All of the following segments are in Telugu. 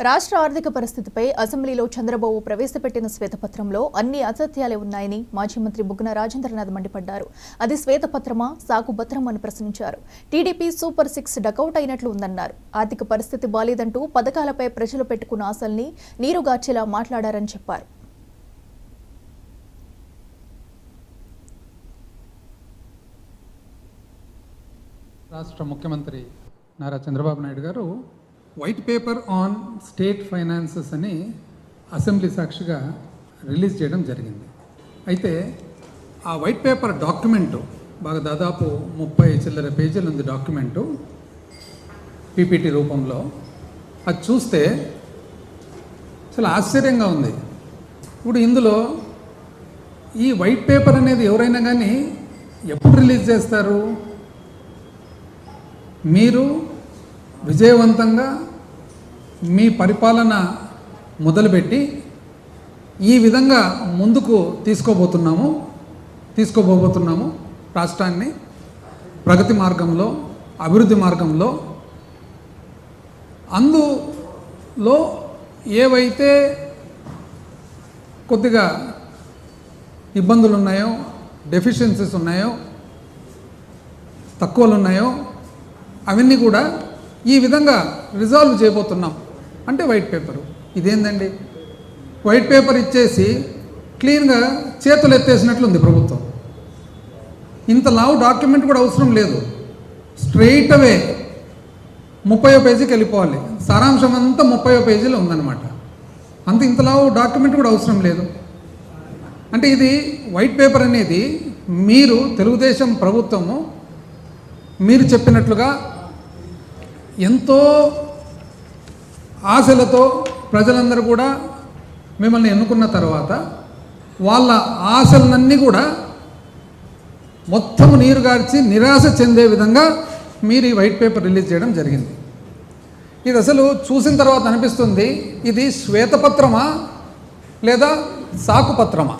రాష్ట్ర ఆర్థిక పరిస్థితిపై అసెంబ్లీలో చంద్రబాబు ప్రవేశపెట్టిన శ్వేతపత్రంలో అన్ని అసత్యాలే ఉన్నాయని మాజీ మంత్రి బుగ్గన రాజేంద్రనాథ్ మండిపడ్డారు. అది శ్వేతపత్రమా, సాకుపత్రమా అని ప్రశ్నించారు. టీడీపీ సూపర్ 6 డకౌట్ అయినట్లు ఉందన్నారు. ఆర్థిక పరిస్థితి బాలేదంటూ పథకాలపై ప్రజలు పెట్టుకున్న ఆశల్ని నీరుగార్చేలా మాట్లాడారని చెప్పారు. రాష్ట్ర ముఖ్యమంత్రి నారా చంద్రబాబు నాయుడు గారు white paper on state finances అని అసెంబ్లీ సాక్షిగా రిలీజ్ చేయడం జరిగింది. అయితే ఆ వైట్ పేపర్ డాక్యుమెంటు బాగా దాదాపు 30 చిల్లర పేజీలు ఉంది డాక్యుమెంటు పీపీటీ రూపంలో. అది చూస్తే చాలా ఆశ్చర్యంగా ఉంది. ఇప్పుడు ఇందులో ఈ వైట్ పేపర్ అనేది ఎవరైనా కానీ ఎప్పుడు రిలీజ్ చేస్తారు? మీరు విజయవంతంగా మీ పరిపాలన మొదలుపెట్టి ఈ విధంగా ముందుకు తీసుకోబోతున్నాము రాష్ట్రాన్ని ప్రగతి మార్గంలో, అభివృద్ధి మార్గంలో. అందులో ఏవైతే కొద్దిగా ఇబ్బందులు ఉన్నాయో, డెఫిషియన్సీస్ ఉన్నాయో, తక్కువలు ఉన్నాయో అవన్నీ కూడా ఈ విధంగా రిజాల్వ్ చేయబోతున్నాం అంటే వైట్ పేపరు. ఇదేందండి, వైట్ పేపర్ ఇచ్చేసి క్లీన్గా చేతులు ఎత్తేసినట్లుంది ప్రభుత్వం. ఇంత లావు డాక్యుమెంట్ కూడా అవసరం లేదు. స్ట్రెయిట్ అవే 30వ పేజీకి వెళ్ళిపోవాలి. సారాంశం అంతా 30వ పేజీలో ఉందన్నమాట. ఇంత లావు డాక్యుమెంట్ కూడా అవసరం లేదు. అంటే ఇది వైట్ పేపర్ అనేది మీరు తెలుగుదేశం ప్రభుత్వము మీరు చెప్పినట్లుగా ఎంతో ఆశలతో ప్రజలందరూ కూడా మిమ్మల్ని ఎన్నుకున్న తర్వాత వాళ్ళ ఆశలన్నీ కూడా మొత్తం నీరుగార్చి నిరాశ చెందే విధంగా మీరు ఈ వైట్ పేపర్ రిలీజ్ చేయడం జరిగింది. ఇది అసలు చూసిన తర్వాత అనిపిస్తుంది, ఇది శ్వేతపత్రమా లేదా సాకుపత్రమా?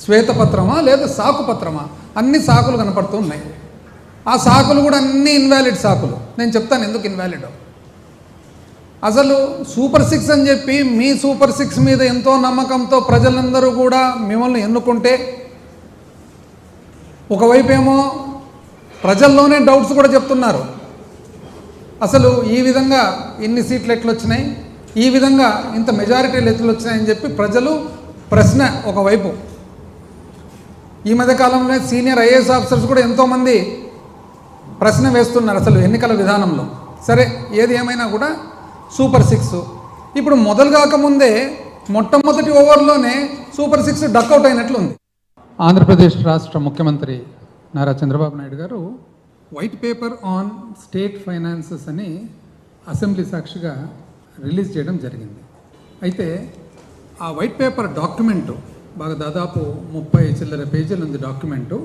శ్వేతపత్రమా లేదా సాకుపత్రమా? అన్ని సాకులు కనపడుతూ ఉన్నాయి. ఆ సాకులు కూడా అన్ని ఇన్వాలిడ్ సాకులు. నేను చెప్తాను ఎందుకు ఇన్వాలిడ్. అసలు సూపర్ 6 అని చెప్పి మీ సూపర్ 6 మీద ఎంతో నమ్మకంతో ప్రజలందరూ కూడా మిమ్మల్ని ఎన్నుకుంటే, ఒకవైపు ఏమో ప్రజల్లోనే డౌట్స్ కూడా చెప్తున్నారు. అసలు ఈ విధంగా ఇన్ని సీట్లు ఎట్లు వచ్చినాయి, ఈ విధంగా ఇంత మెజారిటీలు ఎట్లు వచ్చినాయని చెప్పి ప్రజలు ప్రశ్న ఒకవైపు. ఈ మధ్యకాలంలో సీనియర్ ఐఏఎస్ ఆఫీసర్స్ కూడా ఎంతోమంది ప్రశ్న వేస్తున్నారు అసలు ఎన్నికల విధానంలో. సరే, ఏది ఏమైనా కూడా సూపర్ 6 ఇప్పుడు మొదలు కాకముందే మొట్టమొదటి ఓవర్లోనే సూపర్ 6 డక్అవుట్ అయినట్లు ఉంది. ఆంధ్రప్రదేశ్ రాష్ట్ర ముఖ్యమంత్రి నారా చంద్రబాబు నాయుడు గారు white paper on state finances అని అసెంబ్లీ సాక్షిగా రిలీజ్ చేయడం జరిగింది. అయితే ఆ వైట్ పేపర్ డాక్యుమెంటు బాగా దాదాపు 30 చిల్లర పేజీలు ఉంది డాక్యుమెంటు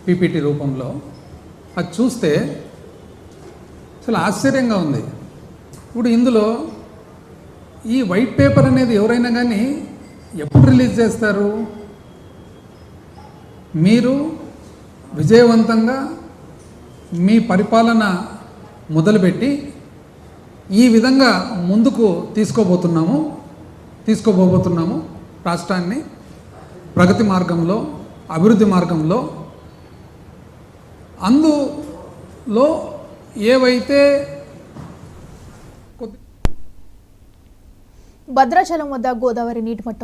పీపీటీ రూపంలో. అది చూస్తే చాలా ఆశ్చర్యంగా ఉంది. ఇప్పుడు ఇందులో ఈ వైట్ పేపర్ అనేది ఎవరైనా కానీ ఎప్పుడు రిలీజ్ చేస్తారు? మీరు విజయవంతంగా మీ పరిపాలన మొదలుపెట్టి ఈ విధంగా ముందుకు తీసుకోబోతున్నాము రాష్ట్రాన్ని ప్రగతి మార్గంలో, అభివృద్ధి మార్గంలో. అందులో ఏవైతే భద్రాచలం వద్ద గోదావరి నీటి మట్టం